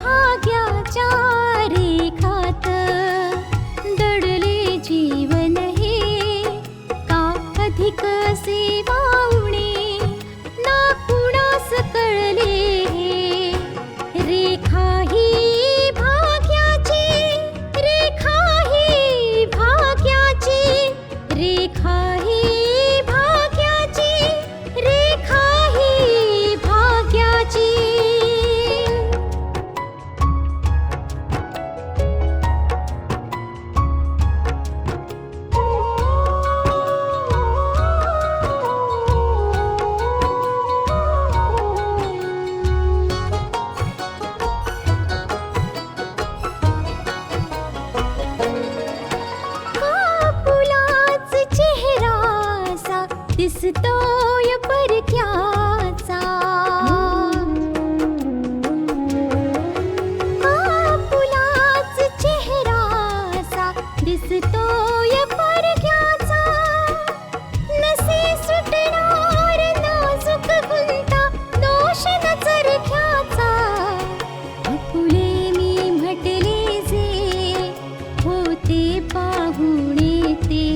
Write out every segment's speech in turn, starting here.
भाग्याच्या रेखात दडले जीवन हे, का अधिक सेवा उणे ना कुणास कळले हे. रेखा ही भाग्याची, रेखा ही भाग्याची, रेखा ही भाग्याची, रेखा ही भाग्याची. कापुलाच चेहरासा दिसतोय परक्याचा, कापुलाच चेहरासा दिसतोय परक्याचा. नसे सुटणार नाजूक गुंता दोष न चरख्याचा. फुले मी म्हटले जे होते पाहुणे ते,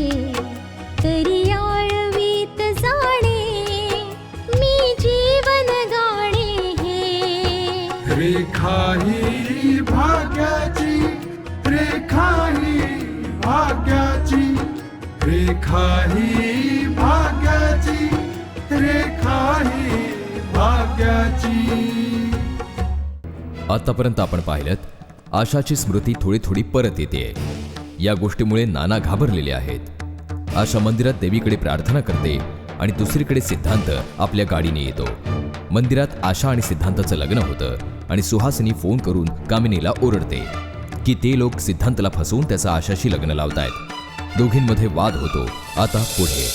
तरी आळवीत जाणे मी जीवन गाणे हे. रेखा ही भाग्याची, रेखा ही भाग्याची, रेखा ही भाग्याची, रेखा ही भाग्याची. आतापर्यंत आपण पाहिलं आशाची स्मृती थोडी थोडी परत येते. या गोष्टीमुळे नाना घाबरलेले आहेत. आशा मंदिरात देवीकडे प्रार्थना करते आणि दुसरीकडे सिद्धांत आपल्या गाडीने येतो. मंदिरात आशा आणि सिद्धांताचं लग्न होतं आणि सुहासिनी फोन करून कामिनीला ओरडते की ते लोक सिद्धांतला फसवून त्याचं आशाशी लग्न लावतायत. दोघींमध्ये वाद होतो. आता पुढे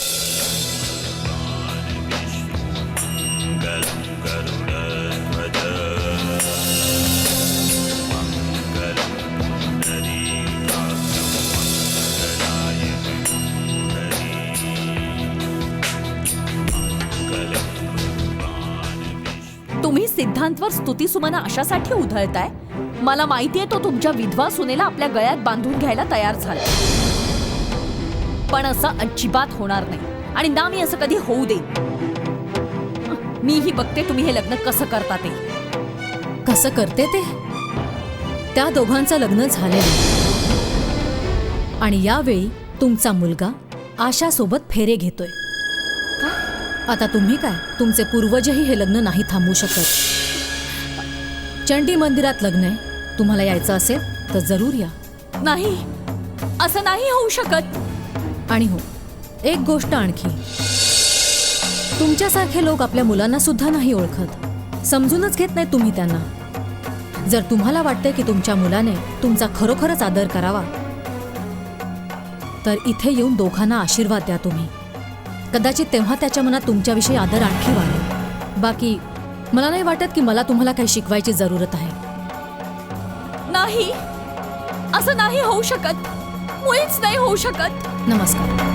तुम्ही सिद्धांतवर स्तुतीसुमना अशासाठी उधळताय. मला माहितीये तो तुमच्या विधवा सुनेला आपल्या गळ्यात बांधून घ्यायला तयार झाला, पण असं अजिबात होणार नाही आणि ना मी असं कधी होऊ देईन. मीही बघते तुम्ही हे लग्न कसं करता ते. कसं करते ते? त्या दोघांचं लग्न झालेलं आणि यावेळी तुमचा मुलगा आशासोबत फेरे घेतोय. आता तुम्ही काय, तुमचे पूर्वजही हे लग्न नाही थांबवू शकत. चंडी मंदिरात लग्न आहे. तुम्हाला यायचं असेल तर जरूर या. नाही, असं नाही होऊ शकत. आणि हो, एक गोष्ट आणखी, तुमच्यासारखे लोक आपल्या मुलांना सुद्धा नाही ओळखत, समजूनच घेत नाही तुम्ही त्यांना. जर तुम्हाला वाटतंय की तुमच्या मुलाने तुमचा खरोखरच आदर करावा तर इथे येऊन दोघांना आशीर्वाद द्या तुम्ही. कदाचित तेव्हा त्याच्या मनात तुमच्याविषयी आदर आणखी वाढेल. बाकी मला नाही वाटत की मला तुम्हाला काही शिकवायची जरूरत आहे. नाही, असं नाही होऊ शकत. मुळीच नाही होऊ शकत. नमस्कार.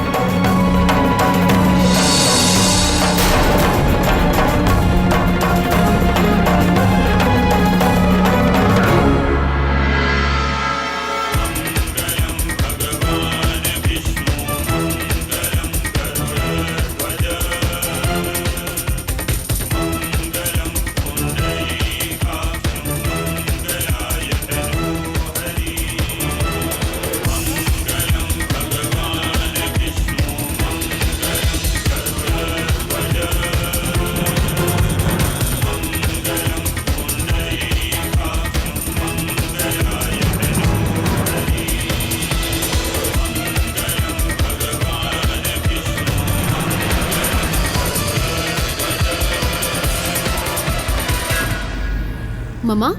ममा,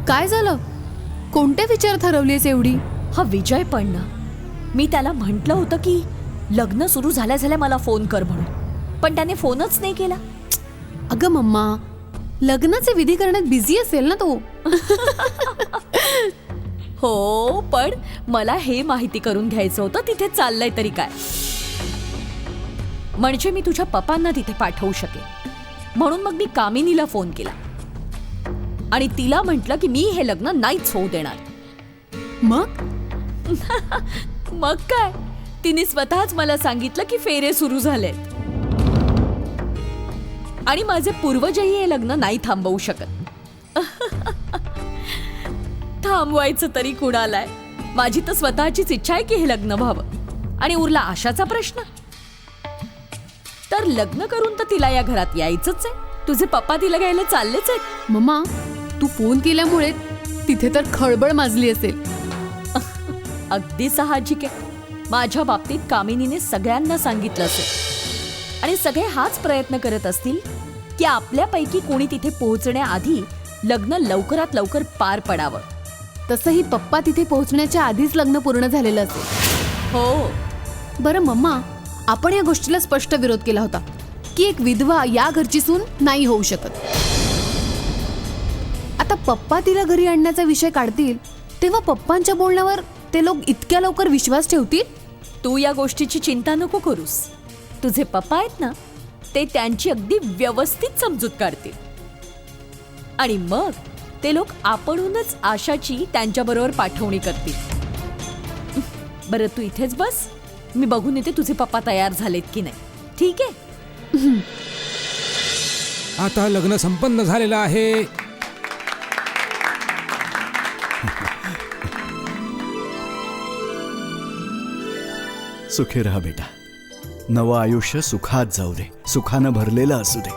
काय झालं? कोणते विचार ठरवलीस एवढी? हा विजय पण ना, मी त्याला म्हटलं होतं की लग्न सुरू झाल्या झाल्या मला फोन कर म्हणून, पण त्याने फोनच नाही केला. अगं मम्मा, लग्नाचे विधी करण्यात बिझी असेल ना तो. हो, पण मला हे माहिती करून घ्यायचं होतं तिथे चाललंय तरी काय. म्हणजे मी तुझ्या पप्पांना तिथे पाठवू शकेन. म्हणून मग मी कामिनीला फोन केला आणि तिला म्हटलं की मी हे लग्न नाहीच होऊ देणार. मग मग काय, तिने स्वतःच मला सांगितलं की फेरे सुरू झालेत आणि माझे पूर्वजही हे लग्न नाही थांबवू शकत. थांबवायचं तरी कुणालाय? माझी तर स्वतःचीच इच्छा आहे की हे लग्न व्हावं. आणि उरला आशाचा प्रश्न, तर लग्न करून तर तिला या घरात यायचंच आहे. तुझे पप्पा तिला घ्यायला चाललेच आहेत. मम्मा, तू फोन केल्यामुळे तिथे तर खळबळ माजली असेल. अगदी साहजिक आहे. माझ्या बाबतीत कामिनीने सगळ्यांना सांगितलं असेल आणि सगळे हाच प्रयत्न करत असतील की आपल्यापैकी कोणी तिथे पोहोचण्याआधी लग्न लवकरात लवकर पार पडावं. तसंही पप्पा तिथे पोहोचण्याच्या आधीच लग्न पूर्ण झालेलं असेल. हो, बरं मम्मा, आपण या गोष्टीला स्पष्ट विरोध केला होता की एक विधवा या घरची सून नाही होऊ शकत. आता पप्पा तिला घरी आणण्याचा विषय काढतील तेव्हा पप्पांच्या बोलण्यावर ते लोक इतक्या लवकर विश्वास ठेवतील? तू या गोष्टीची चिंता नको करूस. तुझे पप्पा आहेत ना, ते त्यांची अगदी व्यवस्थित समजूत काढतील आणि मग ते लोक आपणहूनच आशाची त्यांच्याबरोबर पाठवणी करतील. बरं, तू इथेच बस, मी बघून येते तुझे पप्पा तयार झालेत की नाही. ठीक आहे? आता लग्न संपन्न झालेलं आहे. सुखी राहा बेटा. नवं आयुष्य सुखात जाऊ दे, सुखानं भरलेलं असू दे.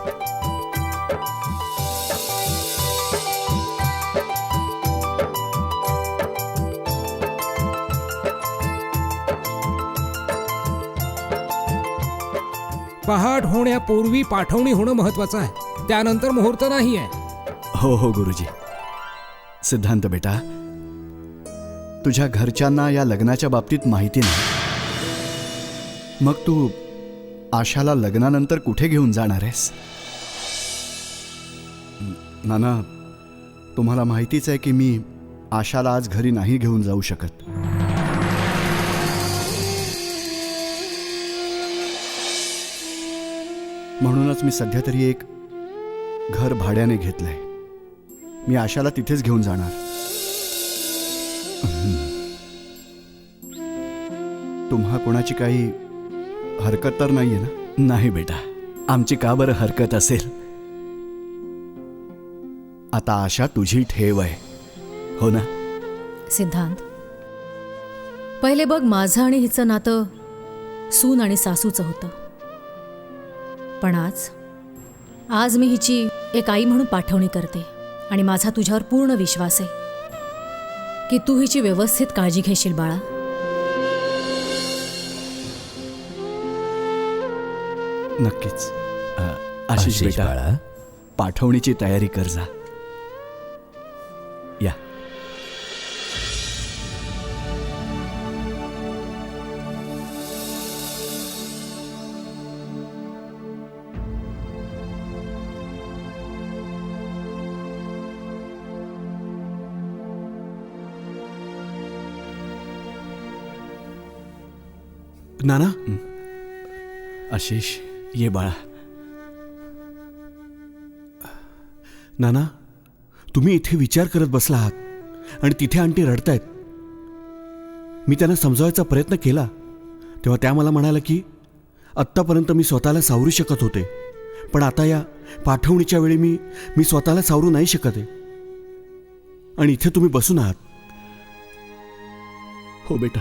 पहाट होण्यापूर्वी पाठवणी होणं महत्वाचं आहे. त्यानंतर मुहूर्त नाही आहे. हो हो गुरुजी. सिद्धांत बेटा, तुझ्या घरच्यांना या लग्नाच्या बाबतीत माहिती नाही. मग तू आशाला लग्नानंतर कुठे घेऊन जाणार आहेस? नाना, तुम्हाला माहितीच आहे की मी आशाला आज घरी नाही घेऊन जाऊ शकत. म्हणूनच मी सध्या तरी एक घर भाड्याने घेतलंय. मी आशाला तिथेच घेऊन जाणार. तुम्हा कोणाची काही हरकत तर नाहीये ना? नाही बेटा, आमची का बरं हरकत असेल? आता आशा तुझी ठेव आहे, हो ना? सिद्धांत, पहिले बघ, माझं आणि हिचं नातं सून आणि सासूचं होतं. पण आज मी हिची एक आई म्हणून पाठवणी करते आणि माझा तुझ्यावर पूर्ण विश्वास आहे की तू हिची व्यवस्थित काळजी घेशील बाळा. नक्कीच. आशिष बेटा, बाळा, पाठवणीची तयारी कर जा. या. नाना, आशिष, ये बाळा. नाना, तुम्ही इथे विचार करत बसला आहात आणि तिथे आंटी रडतायत. मी त्यांना समजावायचा प्रयत्न केला तेव्हा त्या मला म्हणाल्या की आत्तापर्यंत मी स्वतःला सावरू शकत होते, पण आता या पाठवणीच्या वेळी मी स्वतःला सावरू नाही शकत आहे. आणि इथे तुम्ही बसून आहात. हो बेटा,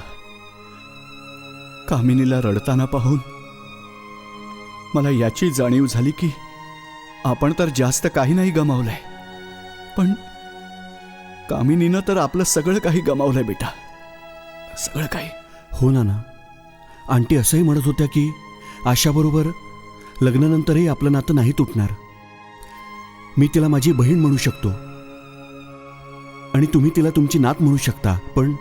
कामिनीला रडताना पाहून मला याची जाणीव झाली की आपण तर जास्त काही नाही गमावलंय, पण कामिनीनं तर आपलं सगळं काही गमावलंय बेटा, सगळं काही. हो नाना, आंटी असंही म्हणत होत्या की आशाबरोबर लग्नानंतरही आपलं नातं नाही तुटणार. मी तिला माझी बहीण म्हणू शकतो आणि तुम्ही तिला तुमची नात म्हणू शकता, पण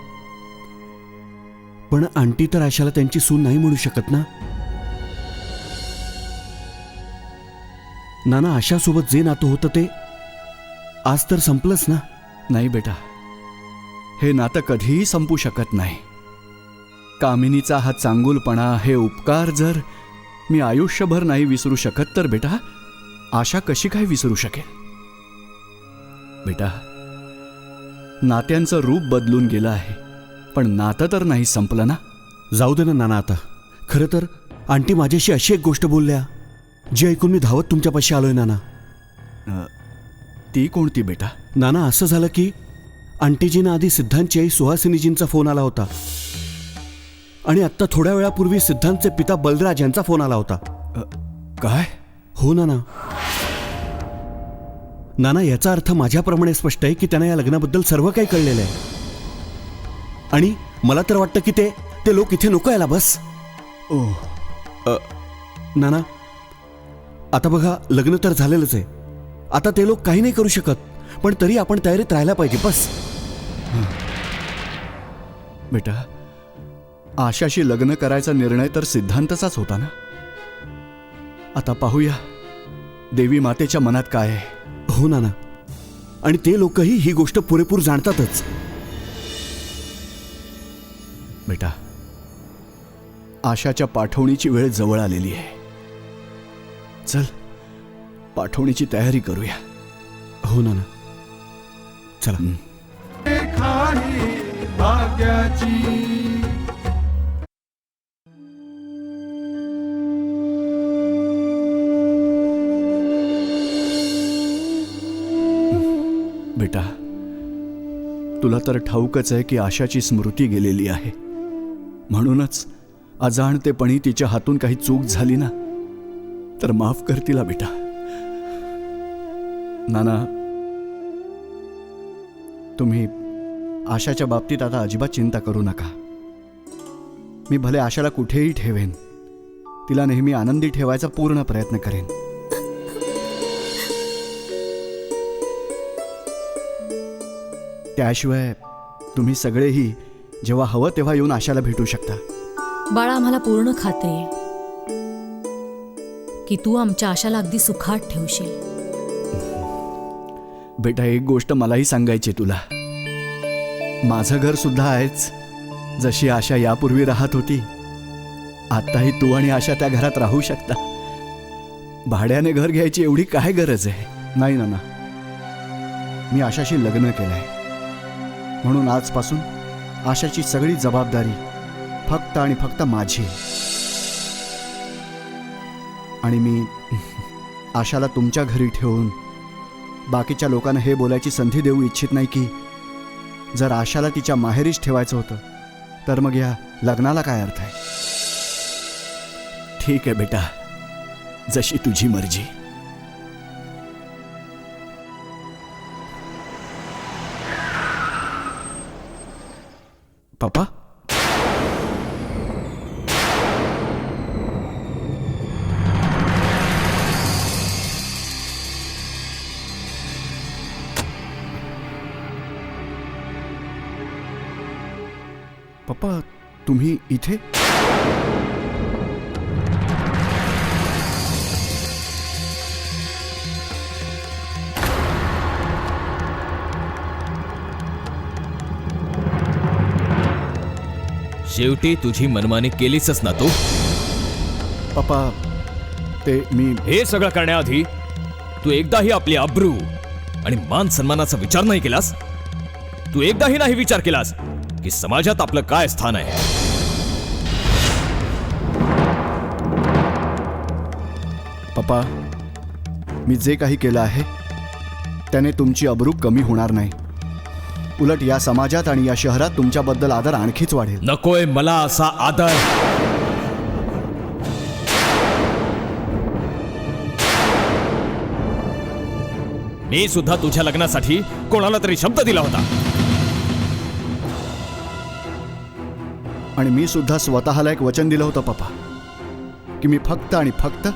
आंटी तर आशाला त्यांची सून नाही म्हणू शकत ना. नाना, आशासोबत जे नातं होतं ते आज तर संपलंच ना. नाही बेटा, हे नातं कधीही संपू शकत नाही. कामिनीचा हा चांगुलपणा, हे उपकार जर मी आयुष्यभर नाही विसरू शकत तर बेटा आशा कशी काय विसरू शकेल? बेटा, नात्यांचं रूप बदलून गेलं आहे, पण नातं तर नाही संपलं ना. जाऊ दे ना नाना आता. खरं तर आंटी माझ्याशी अशी एक गोष्ट बोलल्या जी ऐकून मी धावत तुमच्यापाशी आलोय नाना. ती कोणती बेटा? नाना, असं झालं की आंटीजींना आधी सिद्धांतची आई सुहासिनीजींचा फोन आला होता आणि आत्ता थोड्या वेळापूर्वी सिद्धांतचे पिता बलराज यांचा फोन आला होता. काय? हो नाना. नाना, याचा अर्थ माझ्याप्रमाणे स्पष्ट आहे की त्यांना या लग्नाबद्दल सर्व काही कळलेलं आहे आणि मला तर वाटतं की ते लोक इथे नको यायला. बस. नाना, आता बघा, लग्न तर झालेलंच आहे. आता ते लोक काही नाही करू शकत, पण तरी आपण तयारीत राहायला पाहिजे. बस. बेटा, आशाशी लग्न करायचा निर्णय तर सिद्धांतचाच होता ना. आता पाहूया देवी मातेच्या मनात काय आहे. हो नाना, आणि ते लोकही ही गोष्ट पुरेपूर जाणतातच. बेटा, आशाच्या पाठवणीची वेळ जवळ आलेली आहे. चल, पाठवणीची तयारी करूया. हो नाना, चला. बेटा, तुला तर ठाऊकच आहे की आशाची स्मृती गेलेली आहे. म्हणूनच अजाणतेपणी तिच्या हातून काही चूक झाली ना तर माफ कर तिला बेटा. नाना, तुम्ही आशाच्या बाबतीत आता अजिबात चिंता करू नका. मी भले आशाला कुठेही ठेवेन, तिला नेहमी आनंदी ठेवायचा पूर्ण प्रयत्न करेन. त्याशिवाय तुम्ही सगळेही जेव्हा हवं तेव्हा येऊन आशाला भेटू शकता. बाळा, आम्हाला पूर्ण खात्री आहे की तू आमच्या आशाला अगदी सुखात ठेवशील. बेटा, एक गोष्ट मलाही सांगायची तुला. माझं घर सुद्धा आहेच. जशी आशा यापूर्वी राहत होती, आत्ताही तू आणि आशा त्या घरात राहू शकता. भाड्याने घर घ्यायची एवढी काय गरज आहे? नाही ना, मी आशाशी लग्न केलंय, म्हणून आजपासून आशाची सगळी जबाबदारी फक्त आणि फक्त माझी. आणि मी आशाला तुमच्या घरी ठेवून बाकीच्या लोकांना हे बोलायची संधी देऊ इच्छित नाही की जर आशाला तिच्या माहेरीच ठेवायचं होतं तर मग या लग्नाला काय अर्थ आहे. ठीक आहे बेटा, जशी तुझी मर्जी. पप्पा, पप्पा, तुम्ही इथे? शेवटी तुझी मनमानी केलीसच ना तू. पप्पा, ते मी हे सगळं करण्याआधी तू एकदाही आपली अब्रू आणि मान सन्मानाचा विचार नाही केलास. तू एकदाही नाही विचार केलास की समाजात आपलं काय स्थान आहे. पप्पा, मी जे काही केलं आहे त्याने तुमची अब्रू कमी होणार नाही. उलट या समाजात आणि या शहरात तुमच्याबद्दल आदर आणखीच वाढेल. नकोय मला असा आदर. मी सुद्धा तुझ्या लग्नासाठी कोणाला तरी शब्द दिला होता आणि मी सुद्धा स्वतःला एक वचन दिलं होतं पप्पा की मी फक्त आणि फक्त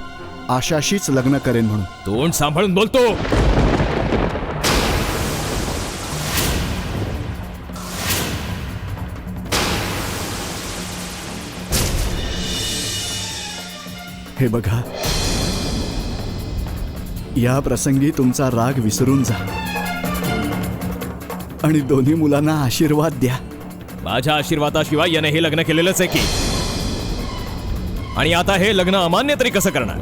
आशाशीच लग्न करेन म्हणून. तोंड सांभाळून बोलतो. हे बघा, या प्रसंगी तुमचा राग विसरून जा आणि दोन्ही मुलांना आशीर्वाद द्या. माझ्या आशीर्वादाशिवाय याने हे लग्न केलेलंच आहे की. आणि आता हे लग्न अमान्य तरी कसं करणार?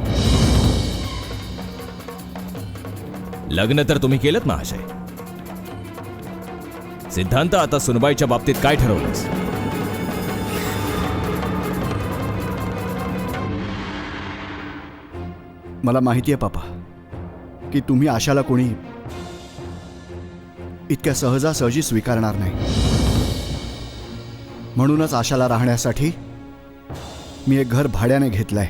लग्न तर तुम्ही केलं महाशय. सिद्धांत, आता सुनबाईच्या बाबतीत काय ठरवलंस? मला माहिती आहे पापा की तुम्ही आशाला कोणी इतक्या सहजासहजी स्वीकारणार नाही. म्हणूनच आशाला राहण्यासाठी मी एक घर भाड्याने घेतलंय.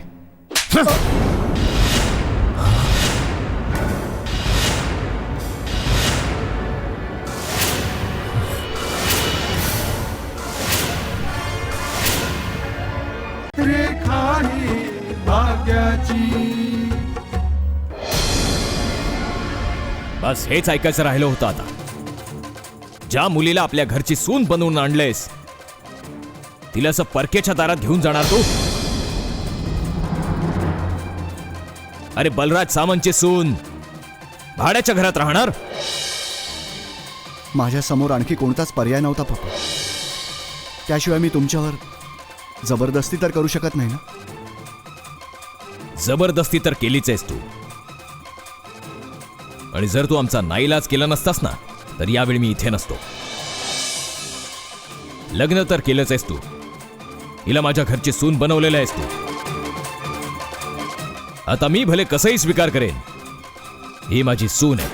बस हेच ऐकायचं राहिलं होतं. आता ज्या मुलीला आपल्या घरची सून बनवून आणलेस, तिला असं परकेच्या दारात घेऊन जाणार तू? अरे बलराज सामंतची सून भाड्याच्या घरात राहणार? माझ्या समोर आणखी कोणताच पर्याय नव्हता पप्पा. त्याशिवाय मी तुमच्यावर जबरदस्ती तर करू शकत नाही ना. जबरदस्ती तर केलीच आहेस तू. आणि जर तू आमचा नाईलाज केला नसतास ना, तर यावेळी मी इथे नसतो. लग्न तर केलंच आहेस तू. हिला माझ्या घरची सून बनवलेलं आहेस तू. आता मी भले कसंही स्वीकार करेन, ही माझी सून आहे.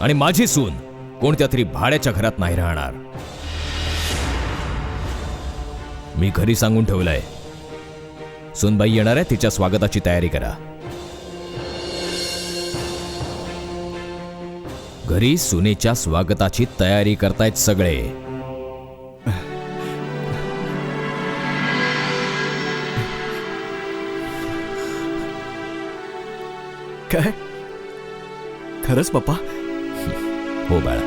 आणि माझी सून कोणत्या तरी भाड्याच्या घरात नाही राहणार. मी घरी सांगून ठेवलंय, सूनबाई येणार आहे, तिच्या स्वागताची तयारी करा. घरी सुनेच्या स्वागताची तयारी करतायत सगळे. काय खरंच पप्पा? हो बाळा.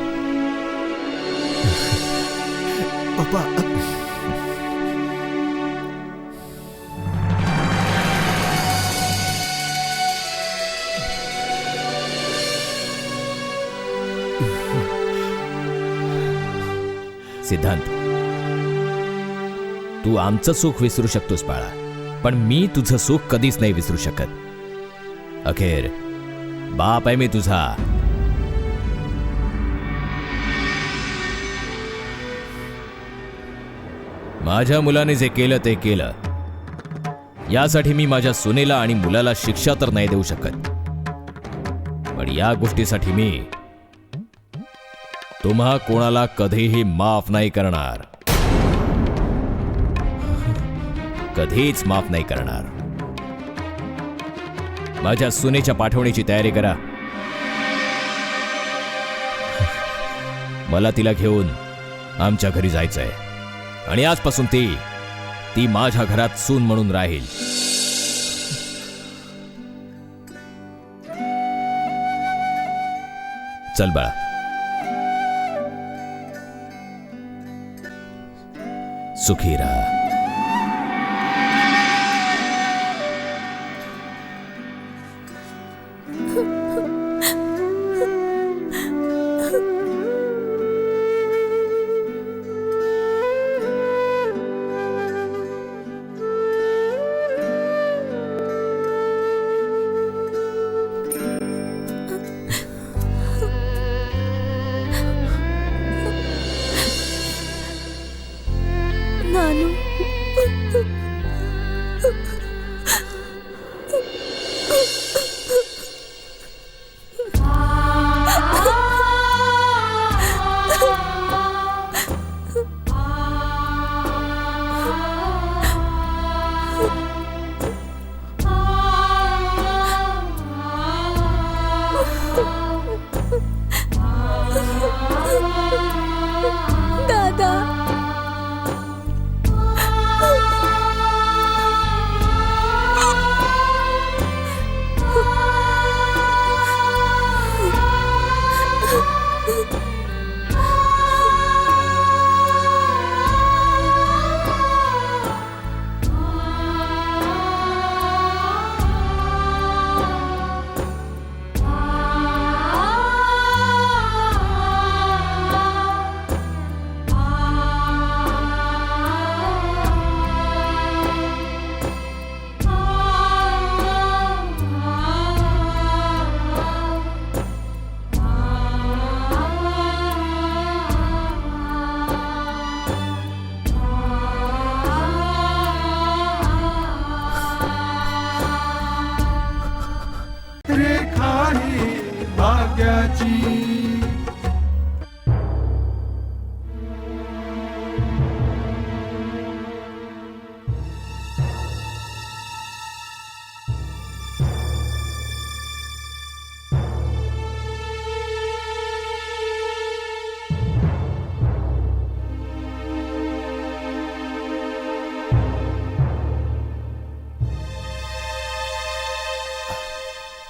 पप्पा सिद्धांत, तू आमचं सुख विसरू शकतोस बाळा, पण मी तुझं सुख कधीच नाही विसरू शकत. अखेर बाप आहे मी तुझा. माझ्या मुलाने जे केलं ते केलं, यासाठी मी माझ्या सुनेला आणि मुलाला शिक्षा तर नाही देऊ शकत, पण या गोष्टीसाठी मी तुम्हा कोणाला कधीही माफ नाही करणार. कधीच माफ नाही करणार. माझ्या सुनेच्या पाठवणीची तयारी करा. मला तिला घेऊन आमच्या घरी जायचंय आणि आजपासून ती माझ्या घरात सून म्हणून राहील. चल बाळा. सुखी रहा. नानू,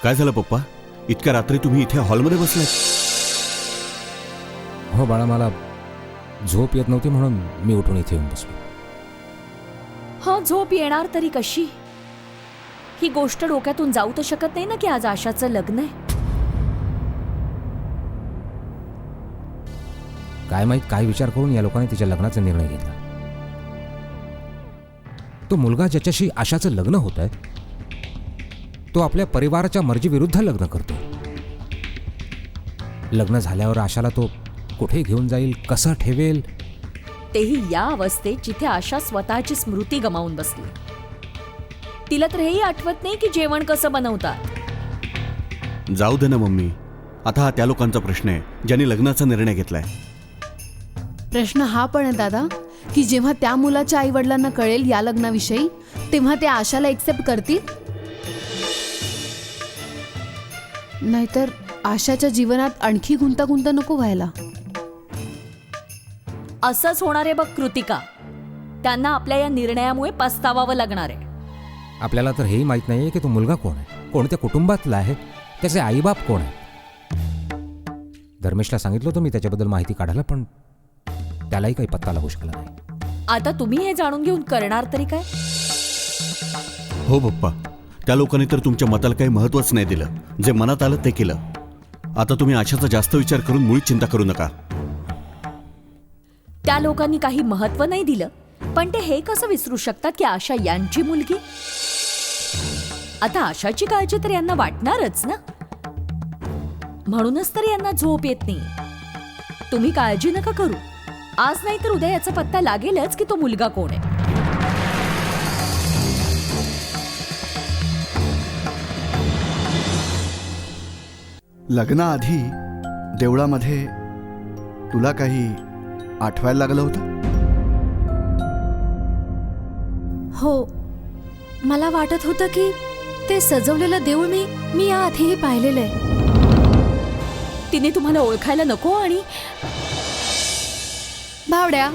काय झालं पप्पा? इतक्या रात्री तुम्ही इथे हॉलमध्ये बसलात? हो बाळा, मला झोप येत नव्हती म्हणून मी उठून इथे येऊन बसलो. हा, झोप येणार तरी कशी? ही गोष्ट डोक्यातून जाऊ तर शकत नाही ना की आज आशाचं लग्न आहे. काय माहित काय विचार करून या लोकांनी तिच्या लग्नाचा निर्णय घेतला. तो मुलगा ज्याच्याशी आशाचं लग्न होत आहे तो आपल्या परिवाराच्या मर्जीविरुद्ध लग्न करतो. लग्न झाल्यावर आशाला तो कुठे घेऊन जाईल, कसं ठेवेल, तेही या अवस्थेत जिथे आशा स्वतःची स्मृती गमावून बसली. तिला तर हेही आठवत नाही की जेवण कसं बनवतात. जाऊ दे ना मम्मी, आता हा त्या लोकांचा प्रश्न आहे ज्यांनी लग्नाचा निर्णय घेतलाय. प्रश्न हा पण आहे दादा की जेव्हा त्या मुलाच्या आई वडिलांना कळेल या लग्नाविषयी तेव्हा ते आशाला एक्सेप्ट करतील. नाहीतर आशाच्या जीवनात आणखी गुंतागुंत नको व्हायला. असंच होणार आहे बघ कृतिका. त्यांना आपल्या या निर्णयामुळे पस्तावावं लागणार आहे. आपल्याला तर हेही माहीत नाहीये की तो मुलगा कोण आहे, कोणत्या कुटुंबातला आहे, त्याचे आईबाप कोण आहे. धर्मेशला सांगितलं होतं मी त्याच्याबद्दल माहिती काढायला, पण त्यालाही काही पत्ता लागू शकला नाही. आता तुम्ही हे जाणून घेऊन करणार तरी काय? हो पप्पा, त्या लोकांनी तर तुमच्या मताला काही महत्त्वच नाही दिलं. जे मनात आलं ते केलं. आता तुम्ही आशाचा जास्त विचार करून मुळीच चिंता करू नका. त्या लोकांनी काही महत्व नाही दिलं, पण ते हे कसं विसरू शकतात की आशा यांची मुलगी? आता आशाची काळजी तर यांना वाटणारच ना. म्हणूनच तर यांना झोप येत नाही. तुम्ही काळजी नका करू. आज नाही तर उद्या याचा पत्ता लागेलच की तो मुलगा कोण आहे. लग्नाआधी देवळामध्ये तुला काही आठवायला लागलं होतं? हो, मला वाटत होतं की ते सजवलेलं देऊळ मी याआधीही पाहिलेलं आहे. तिने तुम्हाला ओळखायला नको आणि भावड्या,